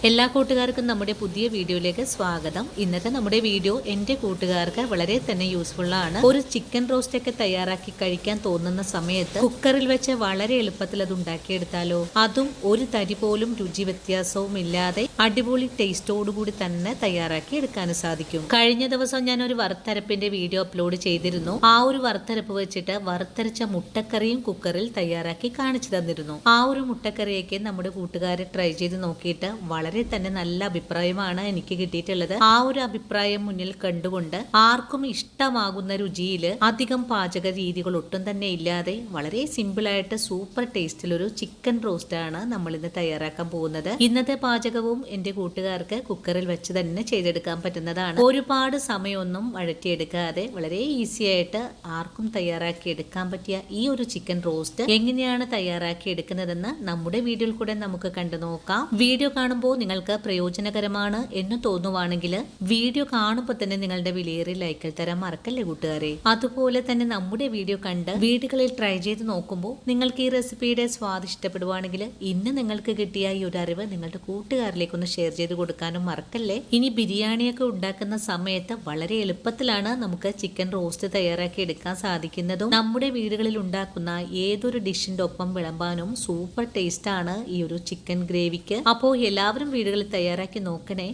എല്ലാ കൂട്ടുകാർക്കും നമ്മുടെ പുതിയ വീഡിയോയിലേക്ക് സ്വാഗതം. ഇന്നത്തെ നമ്മുടെ വീഡിയോ എൻ്റെ കൂട്ടുകാർക്ക് വളരെ തന്നെ യൂസ്ഫുൾ ആണ്. ഒരു ചിക്കൻ റോസ്റ്റ് ഒക്കെ തയ്യാറാക്കി കഴിക്കാൻ തോന്നുന്ന സമയത്ത് കുക്കറിൽ വെച്ച് വളരെ എളുപ്പത്തിൽ അത് ഉണ്ടാക്കിയെടുത്താലോ. അതും ഒരു തരി പോലും രുചി വ്യത്യാസവും ഇല്ലാതെ അടിപൊളി ടേസ്റ്റോടുകൂടി തന്നെ തയ്യാറാക്കി എടുക്കാനും സാധിക്കും. കഴിഞ്ഞ ദിവസം ഞാൻ ഒരു വറുത്തരപ്പിന്റെ വീഡിയോ അപ്ലോഡ് ചെയ്തിരുന്നു. ആ ഒരു വറുത്തരപ്പ് വെച്ചിട്ട് വറുത്തരച്ച മുട്ടക്കറിയും കുക്കറിൽ തയ്യാറാക്കി കാണിച്ചു തന്നിരുന്നു. ആ ഒരു മുട്ടക്കറിയൊക്കെ നമ്മുടെ കൂട്ടുകാരെ ട്രൈ ചെയ്ത് നോക്കിയിട്ട് വളരെ തന്നെ നല്ല അഭിപ്രായമാണ് എനിക്ക് കിട്ടിയിട്ടുള്ളത്. ആ ഒരു അഭിപ്രായം മുന്നിൽ കണ്ടുകൊണ്ട് ആർക്കും ഇഷ്ടമാകുന്ന രുചിയിൽ അധികം പാചക രീതികൾ ഒട്ടും തന്നെ ഇല്ലാതെ വളരെ സിമ്പിൾ ആയിട്ട് സൂപ്പർ ടേസ്റ്റിൽ ഒരു ചിക്കൻ റോസ്റ്റ് ആണ് നമ്മൾ ഇന്ന് തയ്യാറാക്കാൻ പോകുന്നത്. ഇന്നത്തെ പാചകവും എന്റെ കൂട്ടുകാർക്ക് കുക്കറിൽ വെച്ച് തന്നെ ചെയ്തെടുക്കാൻ പറ്റുന്നതാണ്. ഒരുപാട് സമയമൊന്നും വഴറ്റിയെടുക്കാതെ വളരെ ഈസി ആയിട്ട് ആർക്കും തയ്യാറാക്കി എടുക്കാൻ പറ്റിയ ഈ ഒരു ചിക്കൻ റോസ്റ്റ് എങ്ങനെയാണ് തയ്യാറാക്കി എടുക്കുന്നതെന്ന് നമ്മുടെ വീഡിയോയിൽ കൂടെ നമുക്ക് കണ്ടു നോക്കാം. വീഡിയോ കാണുമ്പോൾ നിങ്ങൾക്ക് പ്രയോജനകരമാണ് എന്ന് തോന്നുവാണെങ്കിൽ വീഡിയോ കാണുമ്പോൾ തന്നെ നിങ്ങളുടെ വിലയേറിയ ലൈക്കിൽ തരാൻ മറക്കല്ലേ കൂട്ടുകാരെ. അതുപോലെ തന്നെ നമ്മുടെ വീഡിയോ കണ്ട് വീടുകളിൽ ട്രൈ ചെയ്ത് നോക്കുമ്പോൾ നിങ്ങൾക്ക് ഈ റെസിപ്പിയുടെ സ്വാദ് ഇഷ്ടപ്പെടുവാണെങ്കിൽ ഇന്ന് നിങ്ങൾക്ക് കിട്ടിയ ഈ ഒരു അറിവ് നിങ്ങളുടെ കൂട്ടുകാരിലേക്ക് ഒന്ന് ഷെയർ ചെയ്ത് കൊടുക്കാനും മറക്കല്ലേ. ഇനി ബിരിയാണിയൊക്കെ ഉണ്ടാക്കുന്ന സമയത്ത് വളരെ എളുപ്പത്തിലാണ് നമുക്ക് ചിക്കൻ റോസ്റ്റ് തയ്യാറാക്കി എടുക്കാൻ സാധിക്കുന്നതും നമ്മുടെ വീടുകളിൽ ഉണ്ടാക്കുന്ന ഏതൊരു ഡിഷിന്റെ ഒപ്പം വിളമ്പാനും സൂപ്പർ ടേസ്റ്റ് ആണ് ഈ ഒരു ചിക്കൻ ഗ്രേവിക്ക്. അപ്പോൾ എല്ലാവരും വീടുകളിൽ തയ്യാറാക്കി നോക്കണേ.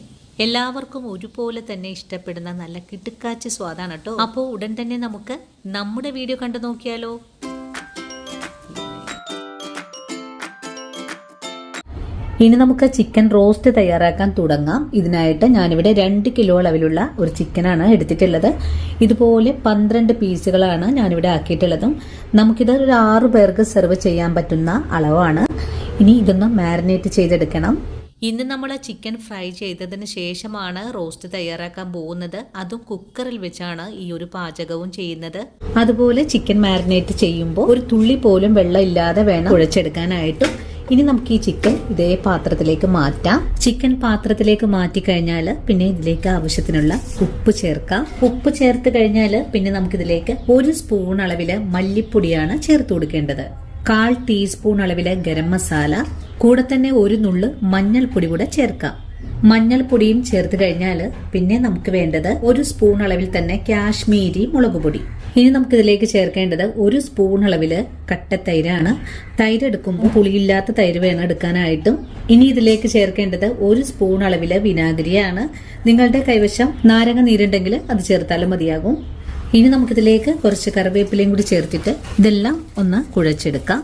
എല്ലാവർക്കും ഒരുപോലെ തന്നെ ഇഷ്ടപ്പെടുന്ന നല്ല കിടുക്കാച്ചി സ്വാദാണ് കേട്ടോ. അപ്പോൾ ഉടൻ തന്നെ നമുക്ക് നമ്മുടെ വീഡിയോ കണ്ടു നോക്കിയാലോ. ഇനി നമുക്ക് ചിക്കൻ റോസ്റ്റ് തയ്യാറാക്കാൻ തുടങ്ങാം. ഇതിനായിട്ട് ഞാനിവിടെ 2 കിലോ അളവിലുള്ള ഒരു ചിക്കനാണ് എടുത്തിട്ടുള്ളത്. ഇതുപോലെ 12 പീസുകളാണ് ഞാനിവിടെ ആക്കിയിട്ടുള്ളതും. നമുക്കിത് ഒരു 6 പേർക്ക് സെർവ് ചെയ്യാൻ പറ്റുന്ന അളവാണ്. ഇനി ഇതൊന്ന് മാരിനേറ്റ് ചെയ്തെടുക്കണം. ഇന്ന് നമ്മൾ ചിക്കൻ ഫ്രൈ ചെയ്തതിന് ശേഷമാണ് റോസ്റ്റ് തയ്യാറാക്കാൻ പോകുന്നത്. അതും കുക്കറിൽ വെച്ചാണ് ഈ ഒരു പാചകവും ചെയ്യുന്നത്. അതുപോലെ ചിക്കൻ മാരിനേറ്റ് ചെയ്യുമ്പോൾ ഒരു തുള്ളി പോലും വെള്ളം ഇല്ലാതെ വേണം കുഴച്ചെടുക്കാനായിട്ടും. ഇനി നമുക്ക് ഈ ചിക്കൻ ഇതേ പാത്രത്തിലേക്ക് മാറ്റാം. ചിക്കൻ പാത്രത്തിലേക്ക് മാറ്റി കഴിഞ്ഞാൽ പിന്നെ ഇതിലേക്ക് ആവശ്യത്തിനുള്ള ഉപ്പ് ചേർക്കാം. ഉപ്പ് ചേർത്ത് കഴിഞ്ഞാൽ പിന്നെ നമുക്കിതിലേക്ക് 1 സ്പൂൺ അളവില് മല്ലിപ്പൊടിയാണ് ചേർത്ത് കൊടുക്കേണ്ടത്. 1/4 ടീസ്പൂൺ അളവില് ഗരം മസാല, കൂടെ തന്നെ 1 നുള്ള് മഞ്ഞൾപ്പൊടി കൂടെ ചേർക്കാം. മഞ്ഞൾപ്പൊടിയും ചേർത്ത് കഴിഞ്ഞാൽ പിന്നെ നമുക്ക് വേണ്ടത് 1 സ്പൂൺ അളവിൽ തന്നെ കാശ്മീരി മുളക് പൊടി. ഇനി നമുക്കിതിലേക്ക് ചേർക്കേണ്ടത് 1 സ്പൂൺ അളവില് കട്ടത്തൈരാണ്. തൈര് എടുക്കുമ്പോൾ പുളിയില്ലാത്ത തൈര് വേണം എടുക്കാനായിട്ടും. ഇനി ഇതിലേക്ക് ചേർക്കേണ്ടത് 1 സ്പൂൺ അളവില് വിനാഗിരിയാണ്. നിങ്ങളുടെ കൈവശം നാരങ്ങ നീരുണ്ടെങ്കിൽ അത് ചേർത്താലും മതിയാകും. ഇനി നമുക്കിതിലേക്ക് കുറച്ച് കറിവേപ്പിലയും കൂടി ചേർത്തിട്ട് ഇതെല്ലാം ഒന്ന് കുഴച്ചെടുക്കാം.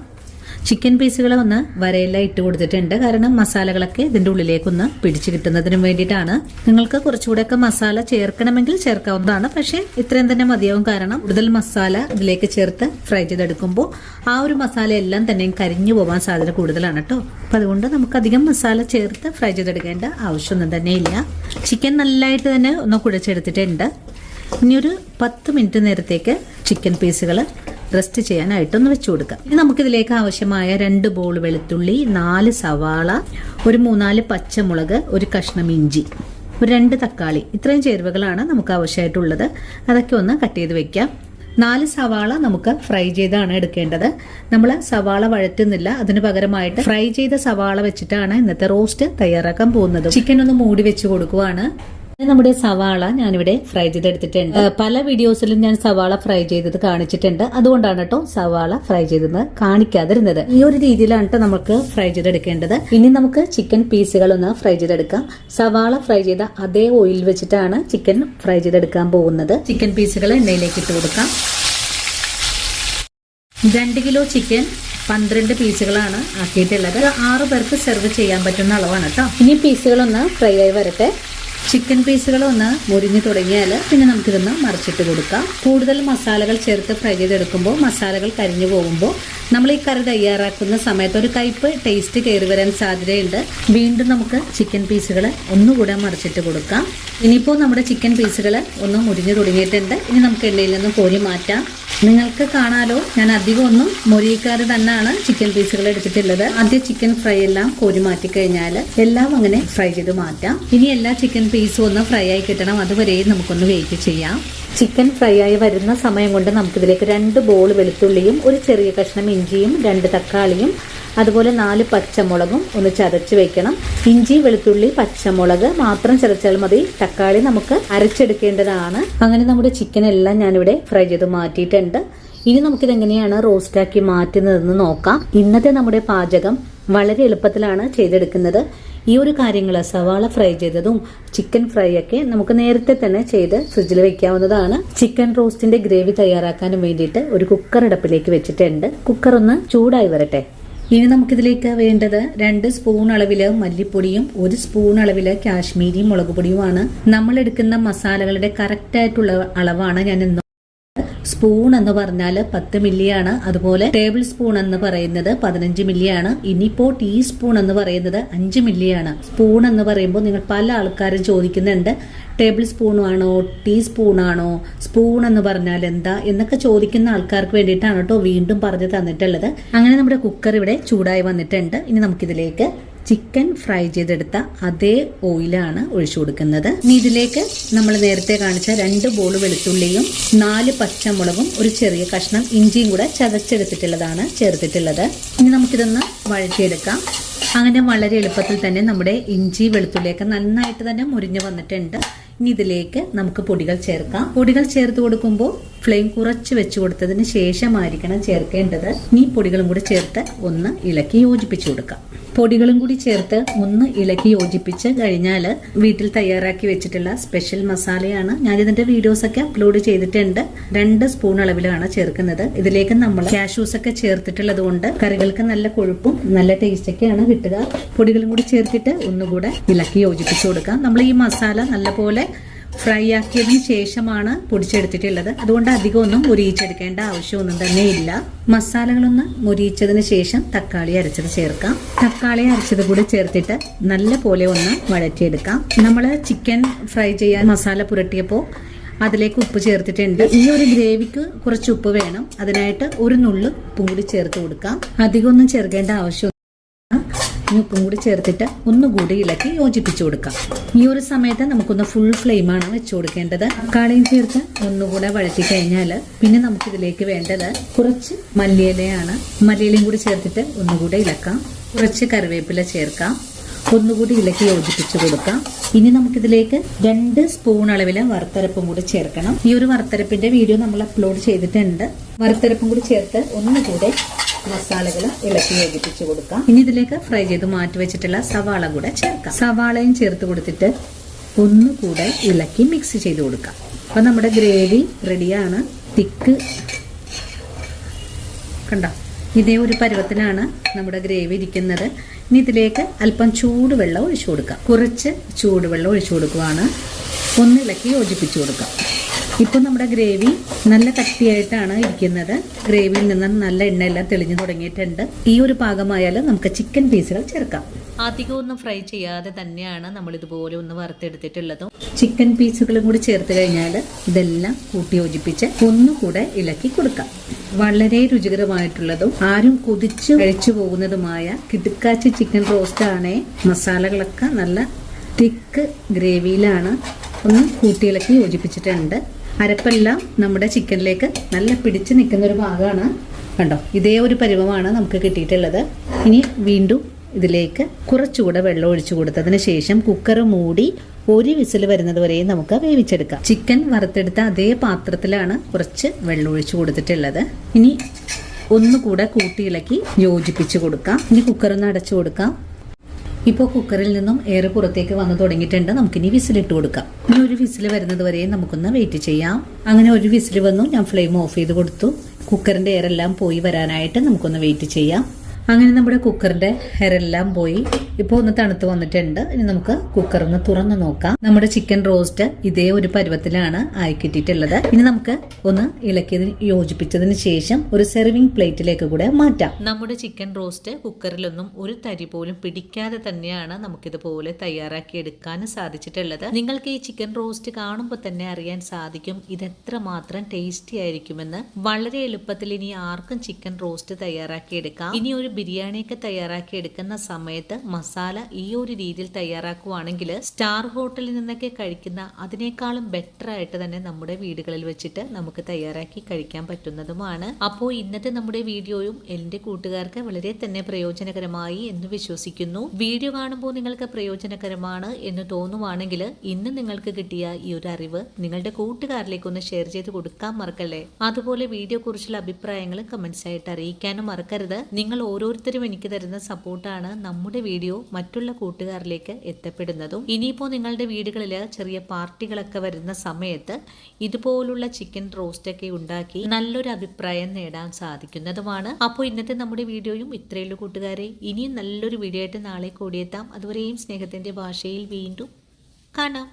ചിക്കൻ പീസുകൾ ഒന്ന് വരയെല്ലാം ഇട്ട് കൊടുത്തിട്ടുണ്ട്. കാരണം മസാലകളൊക്കെ ഇതിന്റെ ഉള്ളിലേക്കൊന്ന് പിടിച്ചു കിട്ടുന്നതിന് വേണ്ടിയിട്ടാണ്. നിങ്ങൾക്ക് കുറച്ചുകൂടെയൊക്കെ മസാല ചേർക്കണമെങ്കിൽ ചേർക്കാവുന്നതാണ്. പക്ഷെ ഇത്രയും തന്നെ മതിയാവും. കാരണം കൂടുതൽ മസാല ഇതിലേക്ക് ചേർത്ത് ഫ്രൈ ചെയ്തെടുക്കുമ്പോൾ ആ ഒരു മസാല എല്ലാം തന്നെ കരിഞ്ഞു പോകാൻ സാധ്യത കൂടുതലാണ് കേട്ടോ. അപ്പൊ അതുകൊണ്ട് നമുക്ക് അധികം മസാല ചേർത്ത് ഫ്രൈ ചെയ്തെടുക്കേണ്ട ആവശ്യമൊന്നും തന്നെ ഇല്ല. ചിക്കൻ നല്ലതായിട്ട് തന്നെ ഒന്ന് കുഴച്ചെടുത്തിട്ടുണ്ട്. ഇനി ഒരു 10 മിനിറ്റ് നേരത്തേക്ക് ചിക്കൻ പീസുകൾ റെസ്റ്റ് ചെയ്യാനായിട്ടൊന്ന് വെച്ചു കൊടുക്കാം. ഇനി നമുക്കിതിലേക്ക് ആവശ്യമായ 2 ബോൾ വെളുത്തുള്ളി, 4 സവാള, ഒരു 3-4 പച്ചമുളക്, ഒരു കഷ്ണം ഇഞ്ചി, ഒരു 2 തക്കാളി, ഇത്രയും ചേരുവകളാണ് നമുക്ക് ആവശ്യമായിട്ടുള്ളത്. അതൊക്കെ ഒന്ന് കട്ട് ചെയ്ത് വെക്കാം. 4 സവാള നമുക്ക് ഫ്രൈ ചെയ്താണ് എടുക്കേണ്ടത്. നമ്മൾ സവാള വഴറ്റുന്നില്ല. അതിന് പകരമായിട്ട് ഫ്രൈ ചെയ്ത സവാള വെച്ചിട്ടാണ് ഇന്നത്തെ റോസ്റ്റ് തയ്യാറാക്കാൻ പോകുന്നത്. ചിക്കൻ ഒന്ന് മൂടി വെച്ച് കൊടുക്കുവാണ്. നമ്മുടെ സവാള ഞാനിവിടെ ഫ്രൈ ചെയ്തെടുത്തിട്ടുണ്ട്. പല വീഡിയോസിലും ഞാൻ സവാള ഫ്രൈ ചെയ്തത് കാണിച്ചിട്ടുണ്ട്. അതുകൊണ്ടാണ് കേട്ടോ സവാള ഫ്രൈ ചെയ്തത് കാണിക്കാതിരുന്നത്. ഈ ഒരു രീതിയിലാണ് കേട്ടോ നമുക്ക് ഫ്രൈ ചെയ്തെടുക്കേണ്ടത്. ഇനി നമുക്ക് ചിക്കൻ പീസുകൾ ഒന്ന് ഫ്രൈ ചെയ്തെടുക്കാം. സവാള ഫ്രൈ ചെയ്ത അതേ ഓയിൽ വെച്ചിട്ടാണ് ചിക്കൻ ഫ്രൈ ചെയ്തെടുക്കാൻ പോകുന്നത്. ചിക്കൻ പീസുകൾ എണ്ണയിലേക്ക് ഇട്ട് കൊടുക്കാം. 2 കിലോ ചിക്കൻ 12 പീസുകളാണ് ആക്കിയിട്ടുള്ളത്. 6 പേർക്ക് സെർവ് ചെയ്യാൻ പറ്റുന്ന അളവാണ് കേട്ടോ. ഇനി പീസുകളൊന്ന് ഫ്രൈ ആയി വരട്ടെ. ചിക്കൻ പീസുകൾ ഒന്ന് മുരിഞ്ഞു തുടങ്ങിയാൽ പിന്നെ നമുക്കിതൊന്ന് മറിച്ചിട്ട് കൊടുക്കാം. കൂടുതൽ മസാലകൾ ചേർത്ത് ഫ്രൈ ചെയ്തെടുക്കുമ്പോൾ മസാലകൾ കരിഞ്ഞു പോകുമ്പോൾ നമ്മൾ ഈ കറി തയ്യാറാക്കുന്ന സമയത്ത് ഒരു കയ്പ് ടേസ്റ്റ് കയറി വരാൻ സാധ്യതയുണ്ട്. വീണ്ടും നമുക്ക് ചിക്കൻ പീസുകൾ ഒന്നുകൂടെ മറിച്ചിട്ട് കൊടുക്കാം. ഇനിയിപ്പോൾ നമ്മുടെ ചിക്കൻ പീസുകൾ ഒന്ന് മുരിഞ്ഞു തുടങ്ങിയിട്ടുണ്ട്. ഇനി നമുക്ക് എണ്ണയിൽ നിന്ന് കോരി മാറ്റാം. നിങ്ങൾക്ക് കാണാലോ, ഞാൻ അധികം ഒന്നും മൊരിക്കാതെ തന്നെയാണ് ചിക്കൻ പീസുകൾ എടുത്തിട്ടുള്ളത്. ആദ്യം ചിക്കൻ ഫ്രൈ എല്ലാം കോരി മാറ്റി കഴിഞ്ഞാൽ എല്ലാം അങ്ങനെ ഫ്രൈ ചെയ്ത് മാറ്റാം. ഇനി എല്ലാ ചിക്കൻ പീസും ഒന്ന് ഫ്രൈ ആയി കിട്ടണം. അതുവരെ നമുക്കൊന്ന് വെയിറ്റ് ചെയ്യാം. ചിക്കൻ ഫ്രൈ ആയി വരുന്ന സമയം കൊണ്ട് നമുക്കിതിലേക്ക് 2 ബോൾ വെളുത്തുള്ളിയും, ഒരു ചെറിയ കഷ്ണം ഇഞ്ചിയും, 2 തക്കാളിയും, അതുപോലെ 4 പച്ചമുളകും ഒന്ന് ചതച്ച് വെക്കണം. ഇഞ്ചി, വെളുത്തുള്ളി, പച്ചമുളക് മാത്രം ചതച്ചാൽ മതി. തക്കാളി നമുക്ക് അരച്ചെടുക്കേണ്ടതാണ്. അങ്ങനെ നമ്മുടെ ചിക്കൻ എല്ലാം ഞാനിവിടെ ഫ്രൈ ചെയ്ത് മാറ്റിയിട്ടുണ്ട്. ഇനി നമുക്കിത് എങ്ങനെയാണ് റോസ്റ്റാക്കി മാറ്റുന്നതെന്ന് നോക്കാം. ഇന്നത്തെ നമ്മുടെ പാചകം വളരെ എളുപ്പത്തിലാണ് ചെയ്തെടുക്കുന്നത്. ഈ ഒരു കാര്യങ്ങൾ സവാള ഫ്രൈ ചെയ്തതും ചിക്കൻ ഫ്രൈ ഒക്കെ നമുക്ക് നേരത്തെ തന്നെ ചെയ്ത് ഫ്രിഡ്ജിൽ വെക്കാവുന്നതാണ്. ചിക്കൻ റോസ്റ്റിന്റെ ഗ്രേവി തയ്യാറാക്കാനും വേണ്ടിയിട്ട് ഒരു കുക്കർ അടുപ്പിലേക്ക് വെച്ചിട്ടുണ്ട്. കുക്കർ ഒന്ന് ചൂടായി വരട്ടെ. ഇനി നമുക്കിതിലേക്ക് വേണ്ടത് 2 സ്പൂൺ അളവില് മല്ലിപ്പൊടിയും 1 സ്പൂൺ അളവില് കാശ്മീരി മുളക് പൊടിയുമാണ്. നമ്മൾ എടുക്കുന്ന മസാലകളുടെ കറക്റ്റ് ആയിട്ടുള്ള അളവാണ് ഞാൻ സ്പൂൺ എന്ന് പറഞ്ഞാൽ 10 മില്ലിയാണ്. അതുപോലെ ടേബിൾ സ്പൂൺ എന്ന് പറയുന്നത് 15 മില്ലിയാണ്. ഇനിയിപ്പോ ടീസ്പൂൺ എന്ന് പറയുന്നത് 5 മില്ലിയാണ്. സ്പൂൺ എന്ന് പറയുമ്പോൾ നിങ്ങൾ പല ആൾക്കാരും ചോദിക്കുന്നുണ്ട്, ടേബിൾ സ്പൂൺ ആണോ ടീസ്പൂൺ ആണോ, സ്പൂൺ എന്ന് പറഞ്ഞാൽ എന്താ എന്നൊക്കെ ചോദിക്കുന്ന ആൾക്കാർക്ക് വേണ്ടിയിട്ടാണ് കേട്ടോ വീണ്ടും പറഞ്ഞു തന്നിട്ടുള്ളത്. അങ്ങനെ നമ്മുടെ കുക്കർ ഇവിടെ ചൂടായി വന്നിട്ടുണ്ട്. ഇനി നമുക്കിതിലേക്ക് ചിക്കൻ ഫ്രൈ ചെയ്തെടുത്ത അതേ ഓയിലാണ് ഒഴിച്ചു കൊടുക്കുന്നത്. ഇനി ഇതിലേക്ക് നമ്മൾ നേരത്തെ കാണിച്ച 2 ബോൾ വെളുത്തുള്ളിയും 4 പച്ചമുളകും ഒരു ചെറിയ കഷ്ണം ഇഞ്ചിയും കൂടെ ചതച്ചെടുത്തിട്ടുള്ളതാണ് ചേർത്തിട്ടുള്ളത്. ഇനി നമുക്കിതൊന്ന് വഴറ്റിയെടുക്കാം. അങ്ങനെ വളരെ എളുപ്പത്തിൽ തന്നെ നമ്മുടെ ഇഞ്ചി വെളുത്തുള്ളിയൊക്കെ നന്നായിട്ട് തന്നെ മുരിഞ്ഞു വന്നിട്ടുണ്ട്. ഇനി ഇതിലേക്ക് നമുക്ക് പൊടികൾ ചേർക്കാം. പൊടികൾ ചേർത്ത് കൊടുക്കുമ്പോൾ ഫ്ലെയിം കുറച്ച് വെച്ച് കൊടുത്തതിന് ശേഷമായിരിക്കണം ചേർക്കേണ്ടത്. ഇനി പൊടികളും കൂടി ചേർത്ത് ഒന്ന് ഇളക്കി യോജിപ്പിച്ചു കൊടുക്കാം. പൊടികളും കൂടി ചേർത്ത് ഒന്ന് ഇളക്കി യോജിപ്പിച്ച് കഴിഞ്ഞാൽ വീട്ടിൽ തയ്യാറാക്കി വെച്ചിട്ടുള്ള സ്പെഷ്യൽ മസാലയാണ്. ഞാൻ ഇതിന്റെ വീഡിയോസ് ഒക്കെ അപ്ലോഡ് ചെയ്തിട്ടുണ്ട്. 2 സ്പൂൺ അളവിലാണ് ചേർക്കുന്നത്. ഇതിലേക്ക് നമ്മൾ കാഷ്യൂസ് ഒക്കെ ചേർത്തിട്ടുള്ളത് കൊണ്ട് കറികൾക്ക് നല്ല കൊഴുപ്പും നല്ല ടേസ്റ്റ് ഒക്കെയാണ് കിട്ടുക. പൊടികളും കൂടി ചേർത്തിട്ട് ഒന്നുകൂടെ ഇളക്കി യോജിപ്പിച്ചു കൊടുക്കാം. നമ്മൾ ഈ മസാല നല്ലപോലെ ഫ്രൈ ആക്കിയതിന് ശേഷമാണ് പൊടിച്ചെടുത്തിട്ടുള്ളത്. അതുകൊണ്ട് അധികം ഒന്നും മുരിയിച്ചെടുക്കേണ്ട ആവശ്യമൊന്നും തന്നെ ഇല്ല. മസാലകളൊന്ന് മുരിയിച്ചതിന് ശേഷം തക്കാളി അരച്ചത് ചേർക്കാം. തക്കാളി അരച്ചത് കൂടി ചേർത്തിട്ട് നല്ല പോലെ ഒന്ന് വഴറ്റിയെടുക്കാം. നമ്മൾ ചിക്കൻ ഫ്രൈ ചെയ്യാൻ മസാല പുരട്ടിയപ്പോൾ അതിലേക്ക് ഉപ്പ് ചേർത്തിട്ടുണ്ട്. ഈ ഒരു ഗ്രേവിക്ക് കുറച്ച് ഉപ്പ് വേണം. അതിനായിട്ട് ഒരു നുള്ളു ഉപ്പും കൂടി ചേർത്ത് കൊടുക്കാം. അധികം ഒന്നും ചേർക്കേണ്ട ആവശ്യം. ഉപ്പും കൂടി ചേർത്തിട്ട് ഒന്നുകൂടി ഇളക്കി യോജിപ്പിച്ചു കൊടുക്കാം. ഈ ഒരു സമയത്ത് നമുക്കൊന്ന് ഫുൾ ഫ്ലെയിമാണ് വെച്ചു കൊടുക്കേണ്ടത്. തക്കാളിയും ചേർത്ത് ഒന്നുകൂടെ വഴറ്റി കഴിഞ്ഞാൽ പിന്നെ നമുക്കിതിലേക്ക് വേണ്ടത് കുറച്ച് മല്ലിയിലയാണ്. മല്ലിയിലയും കൂടി ചേർത്തിട്ട് ഒന്നുകൂടെ ഇളക്കാം. കുറച്ച് കറിവേപ്പില ചേർക്കാം. ഒന്നുകൂടി ഇളക്കി യോജിപ്പിച്ചു കൊടുക്കാം. ഇനി നമുക്കിതിലേക്ക് 2 സ്പൂൺ അളവില് വറുത്തരപ്പും കൂടി ചേർക്കണം. ഈ ഒരു വറുത്തരപ്പിന്റെ വീഡിയോ നമ്മൾ അപ്ലോഡ് ചെയ്തിട്ടുണ്ട്. വറുത്തരപ്പും കൂടി ചേർത്ത് ഒന്നുകൂടെ മസാലകൾ ഇളക്കി യോജിപ്പിച്ചു കൊടുക്കാം. ഇനി ഇതിലേക്ക് ഫ്രൈ ചെയ്ത് മാറ്റി വെച്ചിട്ടുള്ള സവാള കൂടെ ചേർക്കാം. സവാളയും ചേർത്ത് കൊടുത്തിട്ട് ഒന്നുകൂടെ ഇളക്കി മിക്സ് ചെയ്ത് കൊടുക്കാം. അപ്പൊ നമ്മുടെ ഗ്രേവി റെഡിയാണ്. തിക്ക് കണ്ടോ, ഇതേ ഒരു പരുവത്തിലാണ് നമ്മുടെ ഗ്രേവി ഇരിക്കുന്നത്. ഇനി ഇതിലേക്ക് അല്പം ചൂടുവെള്ളം ഒഴിച്ചു കൊടുക്കാം. കുറച്ച് ചൂടുവെള്ളം ഒഴിച്ചു കൊടുക്കുവാണ്. ഒന്ന് ഇളക്കി യോജിപ്പിച്ചു കൊടുക്കാം. ഇപ്പൊ നമ്മുടെ ഗ്രേവി നല്ല കട്ടിയായിട്ടാണ് ഇരിക്കുന്നത്. ഗ്രേവിയിൽ നിന്ന് നല്ല എണ്ണയെല്ലാം തെളിഞ്ഞു തുടങ്ങിയിട്ടുണ്ട്. ഈ ഒരു പാകമായാൽ നമുക്ക് ചിക്കൻ പീസുകൾ ചേർക്കാം. അധികം ഒന്നും ഫ്രൈ ചെയ്യാതെ തന്നെയാണ് നമ്മൾ ഇതുപോലെ ഒന്ന് വറുത്തെടുത്തിട്ടുള്ളതും. ചിക്കൻ പീസുകളും കൂടി ചേർത്ത് കഴിഞ്ഞാൽ ഇതെല്ലാം കൂട്ടി യോജിപ്പിച്ച് ഒന്നുകൂടെ ഇളക്കി കൊടുക്കാം. വളരെ രുചികരമായിട്ടുള്ളതും ആരും കൊതിച്ചു കഴിച്ചു പോകുന്നതുമായ കിടുക്കാച്ചി ചിക്കൻ റോസ്റ്റ് ആണ്. മസാലകളൊക്കെ നല്ല തിക്ക് ഗ്രേവിയിലാണ്. ഒന്ന് കൂട്ടിയിളക്കി യോജിപ്പിച്ചിട്ടുണ്ട്. അരപ്പെല്ലാം നമ്മുടെ ചിക്കനിലേക്ക് നല്ല പിടിച്ച് നിൽക്കുന്ന ഒരു ഭാഗമാണ്. കണ്ടോ, ഇതേ ഒരു പരുവമാണ് നമുക്ക് കിട്ടിയിട്ടുള്ളത്. ഇനി വീണ്ടും ഇതിലേക്ക് കുറച്ചുകൂടെ വെള്ളം ഒഴിച്ചു കൊടുത്തതിന് ശേഷം കുക്കർ മൂടി 1 വിസിൽ വരുന്നത് വരെയും നമുക്ക് വേവിച്ചെടുക്കാം. ചിക്കൻ വറുത്തെടുത്ത അതേ പാത്രത്തിലാണ് കുറച്ച് വെള്ളം ഒഴിച്ചു കൊടുത്തിട്ടുള്ളത്. ഇനി ഒന്നുകൂടെ കൂട്ടിയിളക്കി യോജിപ്പിച്ചു കൊടുക്കാം. ഇനി കുക്കറൊന്ന് അടച്ചു കൊടുക്കാം. ഇപ്പോൾ കുക്കറിൽ നിന്നും എയർ പുറത്തേക്ക് വന്നു തുടങ്ങിയിട്ടുണ്ട്. നമുക്കിനി വിസിലിട്ട് കൊടുക്കാം. ഇനി 1 വിസിൽ വരുന്നത് വരെയും നമുക്കൊന്ന് വെയിറ്റ് ചെയ്യാം. അങ്ങനെ 1 വിസിൽ വന്നു. ഞാൻ ഫ്ലെയിം ഓഫ് ചെയ്ത് കൊടുത്തു. കുക്കറിന്റെ എയർ എല്ലാം പോയി വരാനായിട്ട് നമുക്കൊന്ന് വെയിറ്റ് ചെയ്യാം. അങ്ങനെ നമ്മുടെ കുക്കറിന്റെ എയറെല്ലാം പോയി ഇപ്പോൾ ഒന്ന് തണുത്ത് വന്നിട്ടുണ്ട്. ഇനി നമുക്ക് കുക്കർ ഒന്ന് തുറന്ന് നോക്കാം. നമ്മുടെ ചിക്കൻ റോസ്റ്റ് ഇതേ ഒരു പരുവത്തിലാണ് ആയി കിട്ടിയിട്ടുള്ളത്. ഇനി നമുക്ക് ഒന്ന് ഇളക്കി യോജിപ്പിച്ചതിന് ശേഷം ഒരു സെർവിംഗ് പ്ലേറ്റിലേക്ക് കൂടെ മാറ്റാം. നമ്മുടെ ചിക്കൻ റോസ്റ്റ് കുക്കറിലൊന്നും ഒരു തരി പോലും പിടിക്കാതെ തന്നെയാണ് നമുക്കിതുപോലെ തയ്യാറാക്കി എടുക്കാൻ സാധിച്ചിട്ടുള്ളത്. നിങ്ങൾക്ക് ഈ ചിക്കൻ റോസ്റ്റ് കാണുമ്പോൾ തന്നെ അറിയാൻ സാധിക്കും ഇതെത്ര മാത്രം ടേസ്റ്റി ആയിരിക്കുമെന്ന്. വളരെ എളുപ്പത്തിൽ ഇനി ആർക്കും ചിക്കൻ റോസ്റ്റ് തയ്യാറാക്കി എടുക്കാം. ഇനി ഒരു ബിരിയാണിയൊക്കെ തയ്യാറാക്കി എടുക്കുന്ന സമയത്ത് മസാല ഈ ഒരു രീതിയിൽ തയ്യാറാക്കുവാണെങ്കിൽ സ്റ്റാർ ഹോട്ടലിൽ നിന്നൊക്കെ കഴിക്കുന്ന അതിനേക്കാളും ബെറ്റർ ആയിട്ട് തന്നെ നമ്മുടെ വീടുകളിൽ വെച്ചിട്ട് നമുക്ക് തയ്യാറാക്കി കഴിക്കാൻ പറ്റുന്നതുമാണ്. അപ്പോൾ ഇന്നത്തെ നമ്മുടെ വീഡിയോയും എൻ്റെ കൂട്ടുകാർക്ക് വളരെ തന്നെ പ്രയോജനകരമായി എന്ന് വിശ്വസിക്കുന്നു. വീഡിയോ കാണുമ്പോൾ നിങ്ങൾക്ക് പ്രയോജനകരമാണ് എന്ന് തോന്നുവാണെങ്കിൽ ഇന്ന് നിങ്ങൾക്ക് കിട്ടിയ ഈ ഒരു അറിവ് നിങ്ങളുടെ കൂട്ടുകാരിലേക്ക് ഒന്ന് ഷെയർ ചെയ്ത് കൊടുക്കാൻ മറക്കല്ലേ. അതുപോലെ വീഡിയോ കുറിച്ചുള്ള അഭിപ്രായങ്ങൾ കമന്റ്സ് ആയിട്ട് അറിയിക്കാനും മറക്കരുത്. നിങ്ങൾ ഓരോരുത്തരും എനിക്ക് തരുന്ന സപ്പോർട്ടാണ് നമ്മുടെ വീഡിയോ മറ്റുള്ള കൂട്ടുകാരിലേക്ക് എത്തപ്പെടുന്നതും. ഇനിയിപ്പോൾ നിങ്ങളുടെ വീടുകളിൽ ചെറിയ പാർട്ടികളൊക്കെ വരുന്ന സമയത്ത് ഇതുപോലുള്ള ചിക്കൻ റോസ്റ്റ് ഒക്കെ ഉണ്ടാക്കി നല്ലൊരു അഭിപ്രായം നേടാൻ സാധിക്കുന്നതുമാണ്. അപ്പോൾ ഇന്നത്തെ നമ്മുടെ വീഡിയോയും ഇത്രയുള്ളൂ കൂട്ടുകാരെ. ഇനിയും നല്ലൊരു വീഡിയോ ആയിട്ട് നാളെ കൂടിയെത്താം. അതുവരെയും സ്നേഹത്തിന്റെ ഭാഷയിൽ വീണ്ടും കാണാം.